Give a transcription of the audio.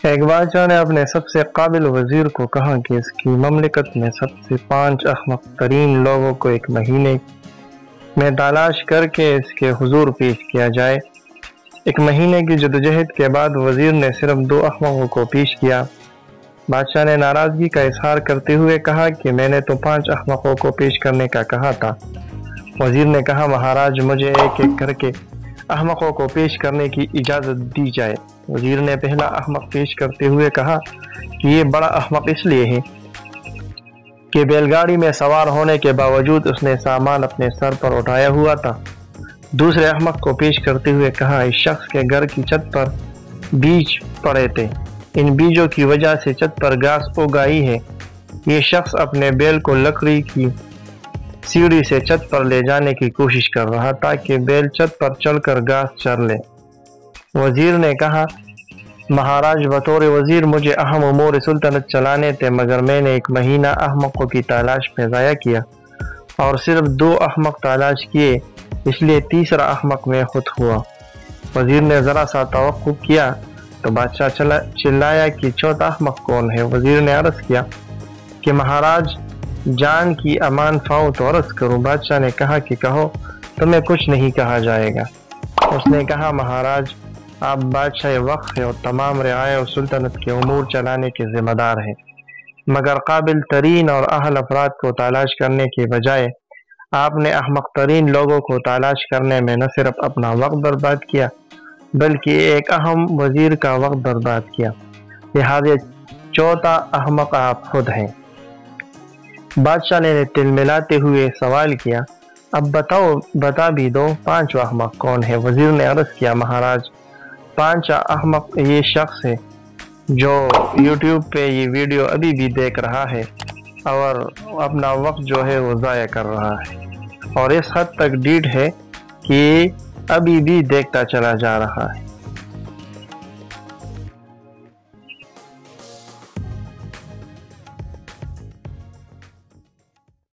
ایک بادشاہ نے اپنے سب سے قابل وزیر کو کہا کہ اس کی مملکت میں سب سے 5 احمق ترین لوگوں کو ایک مہینے میں تلاش کر کے اس کے حضور پیش کیا جائے۔ ایک مہینے کی جدوجہد کے بعد وزیر نے صرف 2 احمقوں کو پیش کیا۔ بادشاہ نے ناراضگی کا اظہار کرتے ہوئے کہا کہ میں نے تو 5 احمقوں کو پیش کرنے کا کہا تھا۔ وزیر نے کہا مہاراج مجھے ایک ایک کر کے احمقوں کو پیش کرنے کی اجازت دی جائے۔ وزیر نے پہلا احمق پیش کرتے ہوئے کہا کہ یہ بڑا احمق اس لیے ہے کہ بیل گاڑی میں سوار ہونے کے باوجود اس نے سامان اپنے سر پر اٹھایا ہوا تھا۔ دوسرے احمق کو پیش کرتے ہوئے کہا اس شخص کے گھر کی چھت پر بیج پڑے تھے، ان بیجوں کی وجہ سے چھت پر گھاس اگ آئی ہے۔ یہ شخص اپنے بیل کو لکڑی کی سیڑھی سے چھت پر لے جانے کی کوشش کر رہا تاکہ بیل چھت پر چڑھ کر گھاس چر لے۔ وزیر نے کہا مہاراج بطور وزیر مجھے اہم امور سلطنت چلانے تھے، مگر میں نے 1 مہینہ احمقوں کی تلاش میں ضائع کیا اور صرف 2 احمق تلاش کیے، اس لیے تیسرا احمق میں خود ہوا۔ وزیر نے ذرا سا توقف کیا تو بادشاہ چلایا کہ 4تھا احمق کون ہے؟ وزیر نے عرض کیا کہ مہاراج جان کی امان پاؤں تو عرض کروں۔ بادشاہ نے کہا کہ کہو، تمہیں کچھ نہیں کہا جائے گا۔ اس نے کہا مہاراج آپ بادشاہ وقت ہیں اور تمام رعایا اور سلطنت کے امور چلانے کے ذمہ دار ہیں، مگر قابل ترین اور اہل افراد کو تلاش کرنے کے بجائے آپ نے احمق ترین لوگوں کو تلاش کرنے میں نہ صرف اپنا وقت برباد کیا بلکہ ایک اہم وزیر کا وقت برباد کیا، لہذا 4تھا احمق آپ خود ہیں۔ بادشاہ نے تل ملاتے ہوئے سوال کیا اب بتا بھی دو 5واں احمق کون ہے؟ وزیر نے عرض کیا مہاراج 5واں احمق یہ شخص ہے جو یوٹیوب پہ یہ ویڈیو ابھی بھی دیکھ رہا ہے اور اپنا وقت جو ہے وہ ضائع کر رہا ہے اور اس حد تک ڈیڑھ ہے کہ ابھی بھی دیکھتا چلا جا رہا ہے۔